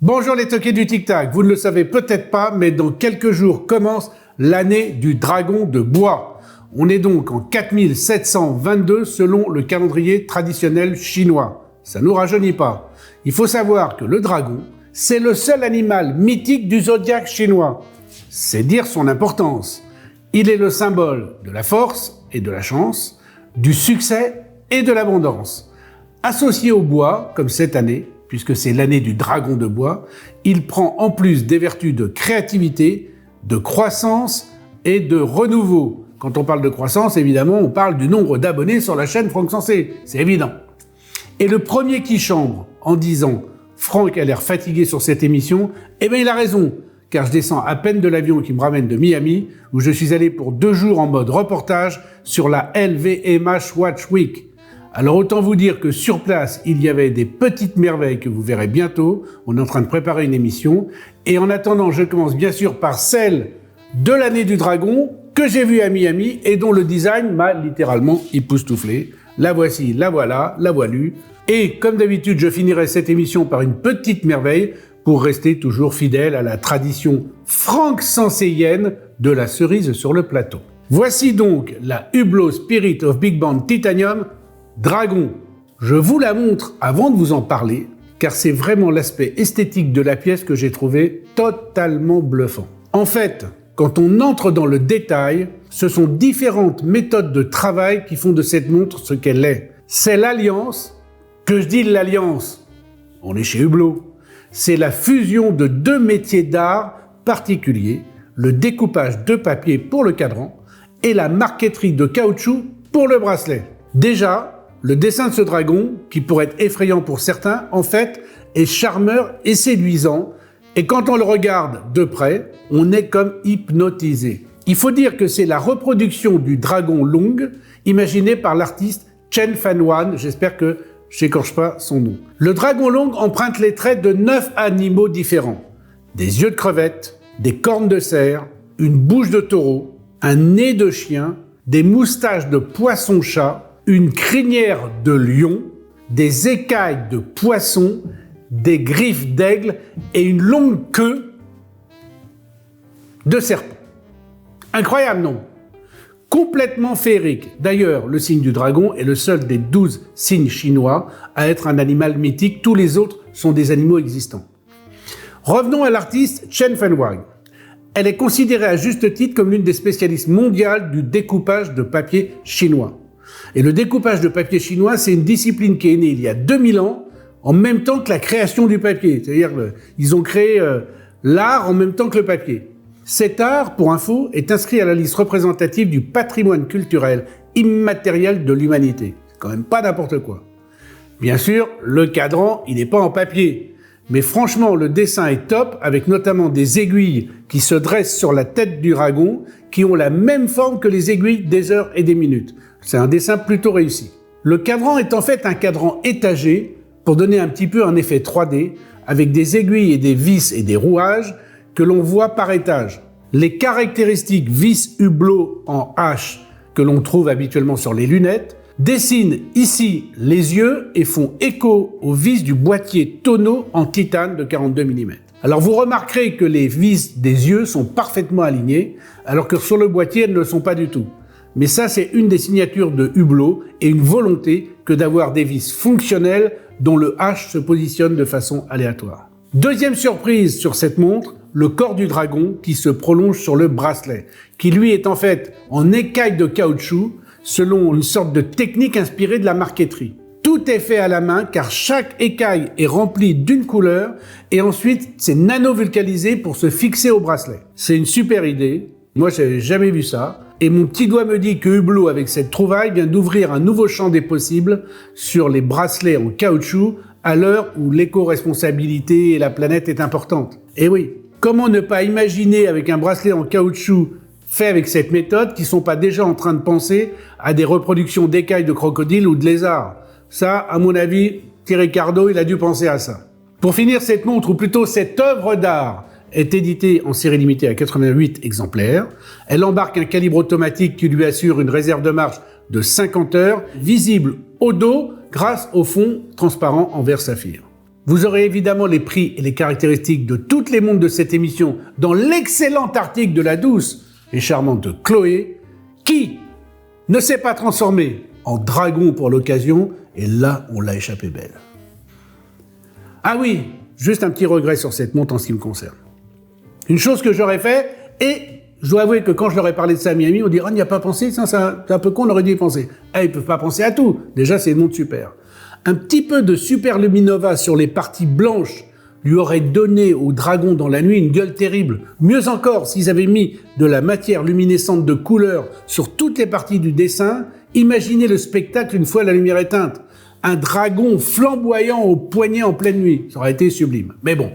Bonjour les toqués du Tic Tac, vous ne le savez peut-être pas, mais dans quelques jours commence l'année du dragon de bois. On est donc en 4722 selon le calendrier traditionnel chinois. Ça nous rajeunit pas. Il faut savoir que le dragon, c'est le seul animal mythique du zodiaque chinois. C'est dire son importance. Il est le symbole de la force et de la chance, du succès et de l'abondance. Associé au bois, comme cette année, puisque c'est l'année du dragon de bois, il prend en plus des vertus de créativité, de croissance et de renouveau. Quand on parle de croissance, évidemment, on parle du nombre d'abonnés sur la chaîne Franck Sensé, c'est évident. Et le premier qui chambre en disant « Franck a l'air fatigué sur cette émission », eh bien il a raison, car je descends à peine de l'avion qui me ramène de Miami, où je suis allé pour 2 jours en mode reportage sur la LVMH Watch Week. Alors autant vous dire que sur place, il y avait des petites merveilles que vous verrez bientôt. On est en train de préparer une émission. Et en attendant, je commence bien sûr par celle de l'année du dragon que j'ai vue à Miami et dont le design m'a littéralement époustouflé. La voici, la voilà, la voilue. Et comme d'habitude, je finirai cette émission par une petite merveille pour rester toujours fidèle à la tradition franck-senséienne de la cerise sur le plateau. Voici donc la Hublot Spirit of Big Band Titanium Dragon. Je vous la montre avant de vous en parler, car c'est vraiment l'aspect esthétique de la pièce que j'ai trouvé totalement bluffant. En fait, quand on entre dans le détail, ce sont différentes méthodes de travail qui font de cette montre ce qu'elle est. C'est l'alliance, que je dis l'alliance, on est chez Hublot, c'est la fusion de 2 métiers d'art particuliers, le découpage de papier pour le cadran et la marqueterie de caoutchouc pour le bracelet. Déjà, le dessin de ce dragon, qui pourrait être effrayant pour certains, en fait, est charmeur et séduisant. Et quand on le regarde de près, on est comme hypnotisé. Il faut dire que c'est la reproduction du dragon Long, imaginé par l'artiste Chen Fanwan, j'espère que je n'écorche pas son nom. Le dragon Long emprunte les traits de 9 animaux différents. Des yeux de crevette, des cornes de cerf, une bouche de taureau, un nez de chien, des moustaches de poisson-chat, une crinière de lion, des écailles de poisson, des griffes d'aigle et une longue queue de serpent. Incroyable, non? Complètement féerique. D'ailleurs, le signe du dragon est le seul des 12 signes chinois à être un animal mythique. Tous les autres sont des animaux existants. Revenons à l'artiste Chen Fanwan. Elle est considérée à juste titre comme l'une des spécialistes mondiales du découpage de papier chinois. Et le découpage de papier chinois, c'est une discipline qui est née il y a 2000 ans, en même temps que la création du papier. C'est-à-dire qu'ils ont créé l'art en même temps que le papier. Cet art, pour info, est inscrit à la liste représentative du patrimoine culturel immatériel de l'humanité. C'est quand même pas n'importe quoi. Bien sûr, le cadran, il n'est pas en papier. Mais franchement, le dessin est top, avec notamment des aiguilles qui se dressent sur la tête du dragon, qui ont la même forme que les aiguilles des heures et des minutes. C'est un dessin plutôt réussi. Le cadran est en fait un cadran étagé pour donner un petit peu un effet 3D avec des aiguilles et des vis et des rouages que l'on voit par étage. Les caractéristiques vis Hublot en H que l'on trouve habituellement sur les lunettes dessinent ici les yeux et font écho aux vis du boîtier tonneau en titane de 42 mm. Alors vous remarquerez que les vis des yeux sont parfaitement alignées alors que sur le boîtier elles ne le sont pas du tout. Mais ça, c'est une des signatures de Hublot et une volonté que d'avoir des vis fonctionnelles dont le H se positionne de façon aléatoire. Deuxième surprise sur cette montre, le corps du dragon qui se prolonge sur le bracelet, qui lui est en fait en écaille de caoutchouc selon une sorte de technique inspirée de la marqueterie. Tout est fait à la main car chaque écaille est remplie d'une couleur et ensuite c'est nano-vulcanisé pour se fixer au bracelet. C'est une super idée. Moi, j'avais jamais vu ça. Et mon petit doigt me dit que Hublot, avec cette trouvaille, vient d'ouvrir un nouveau champ des possibles sur les bracelets en caoutchouc à l'heure où l'éco-responsabilité et la planète est importante. Et oui, comment ne pas imaginer avec un bracelet en caoutchouc fait avec cette méthode qu'ils sont pas déjà en train de penser à des reproductions d'écailles de crocodile ou de lézard? Ça, à mon avis, Thierry Cardot, il a dû penser à ça. Pour finir, cette montre, ou plutôt cette œuvre d'art, est éditée en série limitée à 88 exemplaires. Elle embarque un calibre automatique qui lui assure une réserve de marche de 50 heures, visible au dos grâce au fond transparent en verre saphir. Vous aurez évidemment les prix et les caractéristiques de toutes les montres de cette émission dans l'excellent article de la douce et charmante Chloé, qui ne s'est pas transformée en dragon pour l'occasion, et là, on l'a échappé belle. Ah oui, juste un petit regret sur cette montre en ce qui me concerne. Une chose que j'aurais fait, et je dois avouer que quand je leur ai parlé de ça à Miami, on dit « Ah, on n'y a pas pensé, ça, c'est un peu con, on aurait dû y penser. » Ah, ils peuvent pas penser à tout. Déjà, c'est une montre super. Un petit peu de Super Luminova sur les parties blanches lui aurait donné au dragon dans la nuit une gueule terrible. Mieux encore, s'ils avaient mis de la matière luminescente de couleur sur toutes les parties du dessin, imaginez le spectacle une fois la lumière éteinte. Un dragon flamboyant au poignet en pleine nuit. Ça aurait été sublime. Mais bon,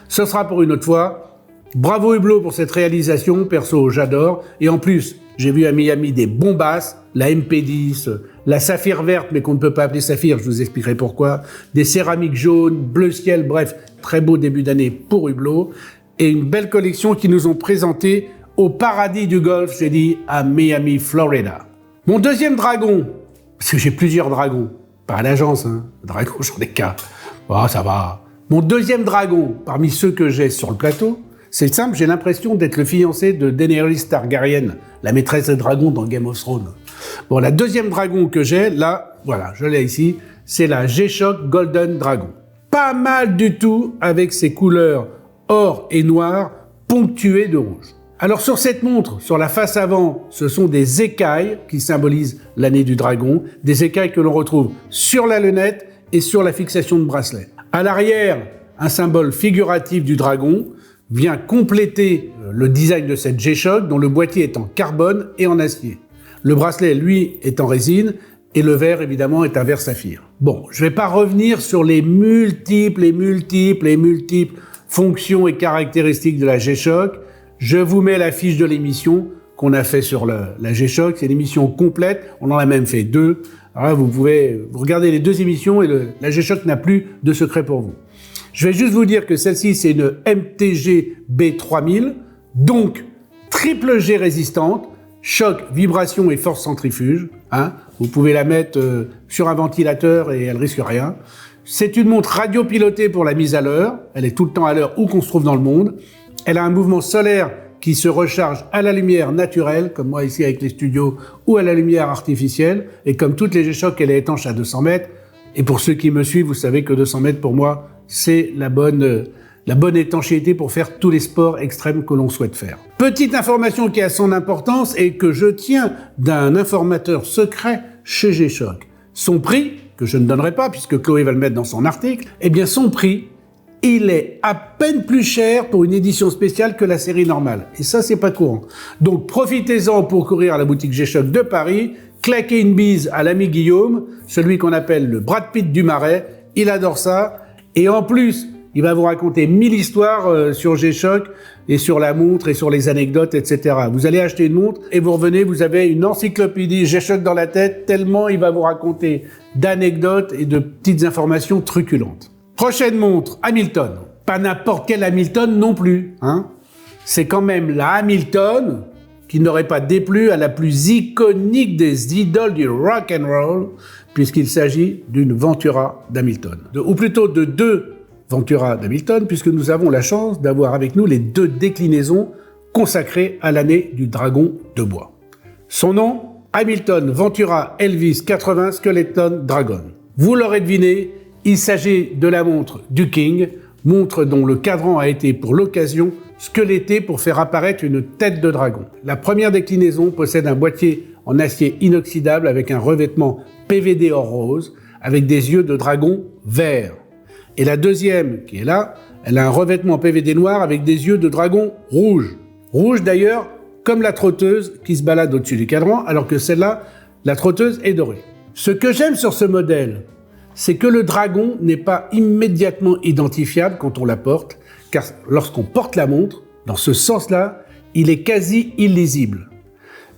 ce sera pour une autre fois. Bravo Hublot pour cette réalisation, perso j'adore. Et en plus, j'ai vu à Miami des bombasses, la MP10, la saphir verte, mais qu'on ne peut pas appeler saphir, je vous expliquerai pourquoi, des céramiques jaunes, bleu ciel, bref, très beau début d'année pour Hublot, et une belle collection qui nous ont présenté au paradis du golf, j'ai dit, à Miami, Florida. Mon deuxième dragon, parce que j'ai plusieurs dragons, pas à l'agence, hein, dragon j'en ai qu'un, oh, ça va. Mon deuxième dragon, parmi ceux que j'ai sur le plateau, c'est simple, j'ai l'impression d'être le fiancé de Daenerys Targaryen, la maîtresse des dragons dans Game of Thrones. Bon, la deuxième dragon que j'ai, là, voilà, je l'ai ici, c'est la G-Shock Golden Dragon. Pas mal du tout avec ses couleurs or et noir ponctuées de rouge. Alors sur cette montre, sur la face avant, ce sont des écailles qui symbolisent l'année du dragon, des écailles que l'on retrouve sur la lunette et sur la fixation de bracelet. À l'arrière, un symbole figuratif du dragon vient compléter le design de cette G-Shock dont le boîtier est en carbone et en acier. Le bracelet, lui, est en résine et le verre, évidemment, est un verre saphir. Bon, je ne vais pas revenir sur les multiples fonctions et caractéristiques de la G-Shock. Je vous mets la fiche de l'émission qu'on a fait sur la G-Shock. C'est l'émission complète. On en a même fait 2. Alors là, vous pouvez regarder les 2 émissions et la G-Shock n'a plus de secret pour vous. Je vais juste vous dire que celle-ci, c'est une MTG B3000, donc triple G résistante, choc, vibration et force centrifuge. Hein. Vous pouvez la mettre sur un ventilateur et elle risque rien. C'est une montre radiopilotée pour la mise à l'heure. Elle est tout le temps à l'heure où qu'on se trouve dans le monde. Elle a un mouvement solaire qui se recharge à la lumière naturelle, comme moi ici avec les studios, ou à la lumière artificielle. Et comme toutes les G-Shock, elle est étanche à 200 mètres. Et pour ceux qui me suivent, vous savez que 200 mètres, pour moi, c'est la bonne étanchéité pour faire tous les sports extrêmes que l'on souhaite faire. Petite information qui a son importance et que je tiens d'un informateur secret chez G-Shock. Son prix, que je ne donnerai pas puisque Chloé va le mettre dans son article, eh bien son prix, il est à peine plus cher pour une édition spéciale que la série normale. Et ça, c'est pas courant. Donc profitez-en pour courir à la boutique G-Shock de Paris, claquer une bise à l'ami Guillaume, celui qu'on appelle le Brad Pitt du Marais. Il adore ça. Et en plus, il va vous raconter 1000 histoires sur G-Shock et sur la montre et sur les anecdotes, etc. Vous allez acheter une montre et vous revenez, vous avez une encyclopédie G-Shock dans la tête, tellement il va vous raconter d'anecdotes et de petites informations truculentes. Prochaine montre, Hamilton. Pas n'importe quel Hamilton non plus, hein. C'est quand même la Hamilton qui n'aurait pas déplu à la plus iconique des idoles du rock and roll, puisqu'il s'agit d'une Ventura d'Hamilton. Ou plutôt de 2 Ventura d'Hamilton, puisque nous avons la chance d'avoir avec nous les 2 déclinaisons consacrées à l'année du dragon de bois. Son nom, Hamilton Ventura Elvis 80 Skeleton Dragon. Vous l'aurez deviné, il s'agit de la montre du King, montre dont le cadran a été pour l'occasion squeletté pour faire apparaître une tête de dragon. La première déclinaison possède un boîtier en acier inoxydable avec un revêtement PVD or rose, avec des yeux de dragon verts. Et la deuxième, qui est là, elle a un revêtement PVD noir avec des yeux de dragon rouge. Rouge d'ailleurs, comme la trotteuse qui se balade au-dessus du cadran, alors que celle-là, la trotteuse est dorée. Ce que j'aime sur ce modèle, c'est que le dragon n'est pas immédiatement identifiable quand on la porte, car lorsqu'on porte la montre, dans ce sens-là, il est quasi illisible.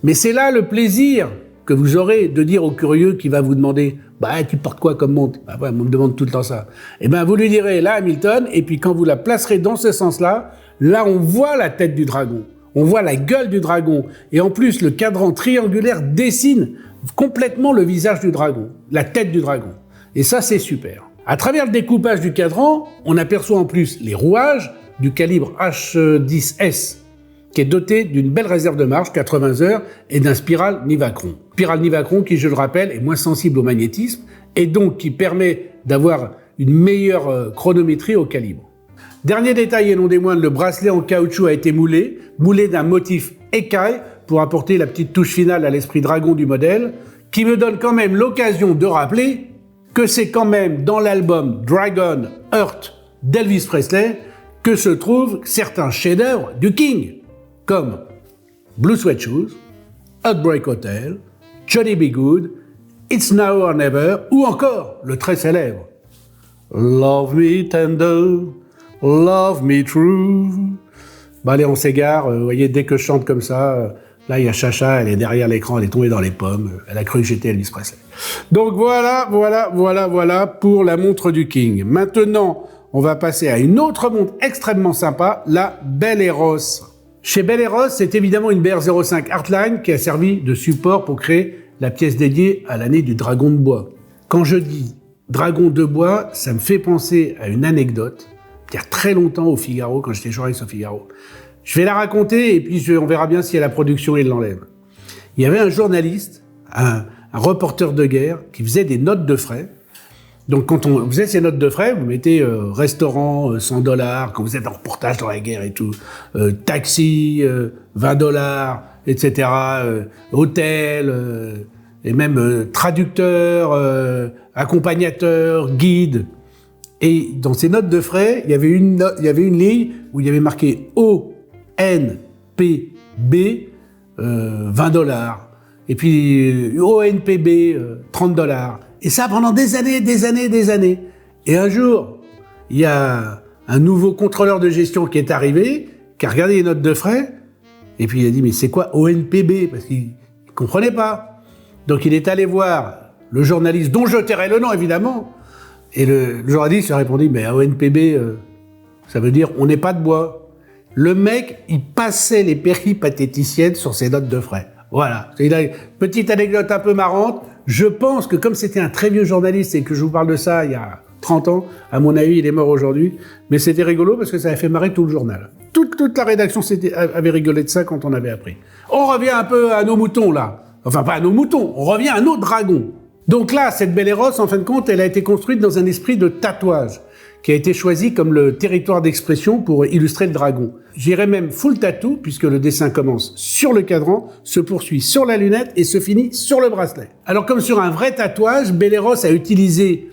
Mais c'est là le plaisir que vous aurez de dire au curieux qui va vous demander « Bah, tu portes quoi comme montre ?» Bah ouais, on me demande tout le temps ça. Eh bien, vous lui direz là, Hamilton, et puis quand vous la placerez dans ce sens-là, là, on voit la tête du dragon, on voit la gueule du dragon, et en plus, le cadran triangulaire dessine complètement le visage du dragon, la tête du dragon. Et ça, c'est super. À travers le découpage du cadran, on aperçoit en plus les rouages du calibre H10S, qui est doté d'une belle réserve de marche, 80 heures, et d'un spiral Nivacron. Spiral Nivacron qui, je le rappelle, est moins sensible au magnétisme, et donc qui permet d'avoir une meilleure chronométrie au calibre. Dernier détail et non des moindres, le bracelet en caoutchouc a été moulé d'un motif écaille pour apporter la petite touche finale à l'esprit dragon du modèle, qui me donne quand même l'occasion de rappeler que c'est quand même dans l'album Dragon Heart d'Elvis Presley que se trouvent certains chefs-d'œuvre du King, comme Blue Suede Shoes, Heartbreak Hotel, Johnny B. Good, It's Now or Never, ou encore le très célèbre Love Me Tender, Love Me True. Bah allez, on s'égare, vous voyez, dès que je chante comme ça, là il y a Chacha, elle est derrière l'écran, elle est tombée dans les pommes, elle a cru que j'étais Elvis Presley. Donc voilà pour la montre du King. Maintenant, on va passer à une autre montre extrêmement sympa, la Bell Eros. Chez Bell Eros, c'est évidemment une BR05 Heartline qui a servi de support pour créer la pièce dédiée à l'année du dragon de bois. Quand je dis dragon de bois, ça me fait penser à une anecdote il y a très longtemps au Figaro, quand j'étais journaliste au Figaro. Je vais la raconter et puis on verra bien si à la production il l'enlève. Il y avait un journaliste, un reporter de guerre, qui faisait des notes de frais. Donc quand on faisait ces notes de frais, vous mettez restaurant, $100, quand vous êtes en reportage dans la guerre et tout, taxi, $20, etc., hôtel, et même traducteur, accompagnateur, guide. Et dans ces notes de frais, il y avait une ligne où il y avait marqué ONPB, $20. Et puis ONPB, $30. Et ça pendant des années. Et un jour, il y a un nouveau contrôleur de gestion qui est arrivé, qui a regardé les notes de frais, et puis il a dit, mais c'est quoi ONPB? Parce qu'il ne comprenait pas. Donc il est allé voir le journaliste, dont je tairai le nom évidemment, et le journaliste lui a répondu, mais ONPB, ça veut dire on n'est pas de bois. Le mec, il passait les péripatéticiennes sur ses notes de frais. Voilà. Il a une petite anecdote un peu marrante. Je pense que comme c'était un très vieux journaliste et que je vous parle de ça il y a 30 ans, à mon avis, il est mort aujourd'hui. Mais c'était rigolo parce que ça avait fait marrer tout le journal. Toute la rédaction avait rigolé de ça quand on avait appris. On revient un peu à nos moutons, là. Enfin, pas à nos moutons, on revient à nos dragons. Donc là, cette Bell Eros, en fin de compte, elle a été construite dans un esprit de tatouage, qui a été choisi comme le territoire d'expression pour illustrer le dragon. J'irais même full tattoo, puisque le dessin commence sur le cadran, se poursuit sur la lunette et se finit sur le bracelet. Alors comme sur un vrai tatouage, Bell Eros a utilisé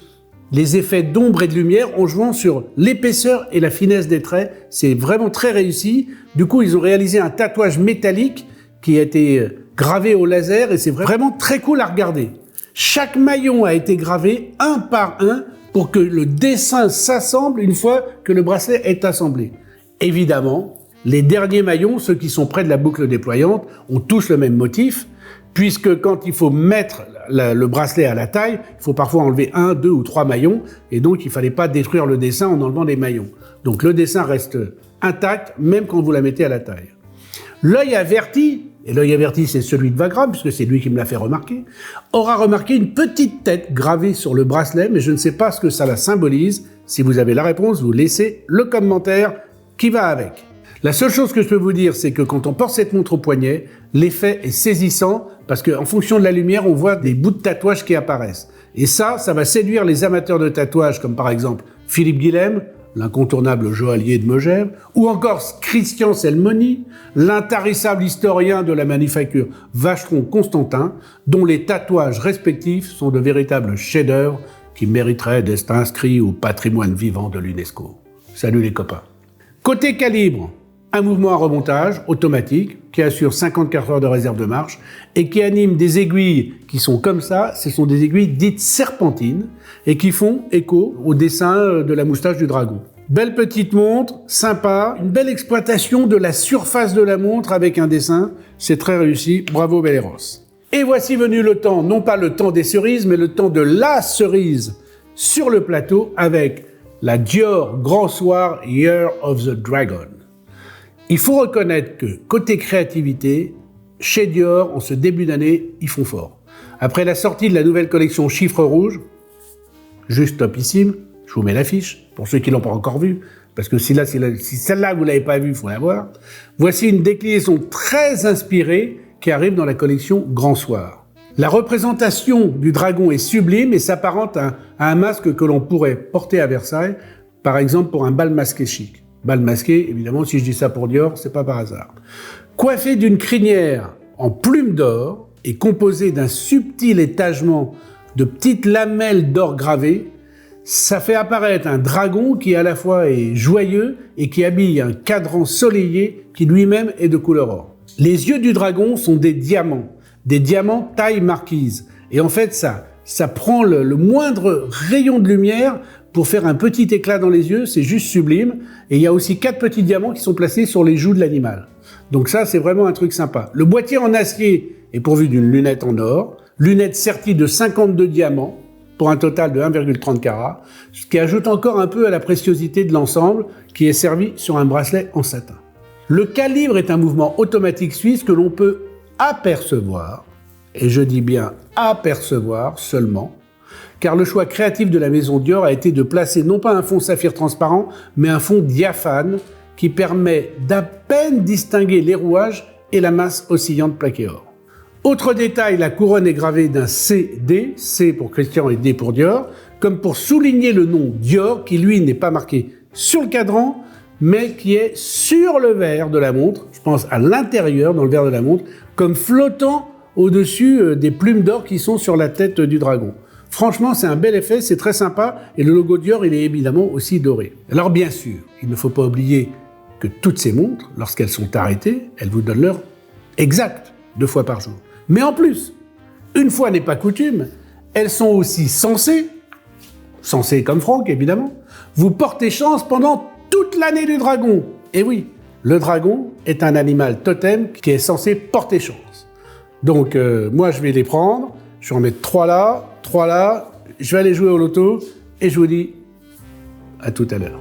les effets d'ombre et de lumière en jouant sur l'épaisseur et la finesse des traits. C'est vraiment très réussi. Du coup, ils ont réalisé un tatouage métallique qui a été gravé au laser et c'est vraiment très cool à regarder. Chaque maillon a été gravé un par un pour que le dessin s'assemble une fois que le bracelet est assemblé. Évidemment, les derniers maillons, ceux qui sont près de la boucle déployante, ont tous le même motif, puisque quand il faut mettre le bracelet à la taille, il faut parfois enlever 1, 2 ou 3 maillons, et donc il ne fallait pas détruire le dessin en enlevant les maillons. Donc le dessin reste intact, même quand vous la mettez à la taille. L'œil averti, et l'œil averti c'est celui de Wagram, puisque c'est lui qui me l'a fait remarquer, aura remarqué une petite tête gravée sur le bracelet, mais je ne sais pas ce que ça la symbolise. Si vous avez la réponse, vous laissez le commentaire qui va avec. La seule chose que je peux vous dire, c'est que quand on porte cette montre au poignet, l'effet est saisissant, parce qu'en fonction de la lumière, on voit des bouts de tatouage qui apparaissent. Et ça va séduire les amateurs de tatouage, comme par exemple Philippe Guilhem, l'incontournable joaillier de Megève, ou encore Christian Selmoni, l'intarissable historien de la manufacture Vacheron-Constantin, dont les tatouages respectifs sont de véritables chefs-d'œuvre qui mériteraient d'être inscrits au patrimoine vivant de l'UNESCO. Salut les copains. Côté calibre, un mouvement à remontage automatique qui assure 54 heures de réserve de marche et qui anime des aiguilles qui sont comme ça, ce sont des aiguilles dites serpentines et qui font écho au dessin de la moustache du dragon. Belle petite montre, sympa, une belle exploitation de la surface de la montre avec un dessin, c'est très réussi, bravo Bell Eros. Et voici venu le temps, non pas le temps des cerises, mais le temps de la cerise sur le plateau avec la Dior Grand Soir Year of the Dragon. Il faut reconnaître que, côté créativité, chez Dior, en ce début d'année, ils font fort. Après la sortie de la nouvelle collection Chiffre Rouge, juste topissime. Je vous mets l'affiche, pour ceux qui ne l'ont pas encore vue, parce que si celle-là vous ne l'avez pas vue, il faut la voir. Voici une déclinaison très inspirée qui arrive dans la collection Grand Soir. La représentation du dragon est sublime et s'apparente à un masque que l'on pourrait porter à Versailles, par exemple pour un bal masqué chic. Bal masqué, évidemment, si je dis ça pour Dior, c'est pas par hasard. Coiffé d'une crinière en plumes d'or et composé d'un subtil étagement de petites lamelles d'or gravées, ça fait apparaître un dragon qui à la fois est joyeux et qui habille un cadran soleillé qui lui-même est de couleur or. Les yeux du dragon sont des diamants taille marquise. Et en fait, ça prend le moindre rayon de lumière pour faire un petit éclat dans les yeux, c'est juste sublime. Et il y a aussi 4 petits diamants qui sont placés sur les joues de l'animal. Donc ça, c'est vraiment un truc sympa. Le boîtier en acier est pourvu d'une lunette en or, lunette sertie de 52 diamants, pour un total de 1,30 carats, ce qui ajoute encore un peu à la préciosité de l'ensemble, qui est servi sur un bracelet en satin. Le calibre est un mouvement automatique suisse que l'on peut apercevoir, et je dis bien apercevoir seulement, car le choix créatif de la maison Dior a été de placer non pas un fond saphir transparent, mais un fond diaphane qui permet d'à peine distinguer les rouages et la masse oscillante plaquée or. Autre détail, la couronne est gravée d'un CD, C pour Christian et D pour Dior, comme pour souligner le nom Dior qui lui n'est pas marqué sur le cadran, mais qui est sur le verre de la montre, je pense à l'intérieur dans le verre de la montre, comme flottant au-dessus des plumes d'or qui sont sur la tête du dragon. Franchement, c'est un bel effet, c'est très sympa, et le logo Dior, il est évidemment aussi doré. Alors bien sûr, il ne faut pas oublier que toutes ces montres, lorsqu'elles sont arrêtées, elles vous donnent l'heure exacte, 2 fois par jour. Mais en plus, une fois n'est pas coutume, elles sont aussi censées comme Franck évidemment, vous porter chance pendant toute l'année du dragon. Et oui, le dragon est un animal totem qui est censé porter chance. Donc moi je vais les prendre, je vais en mettre 3 là, je vais aller jouer au loto et je vous dis à tout à l'heure.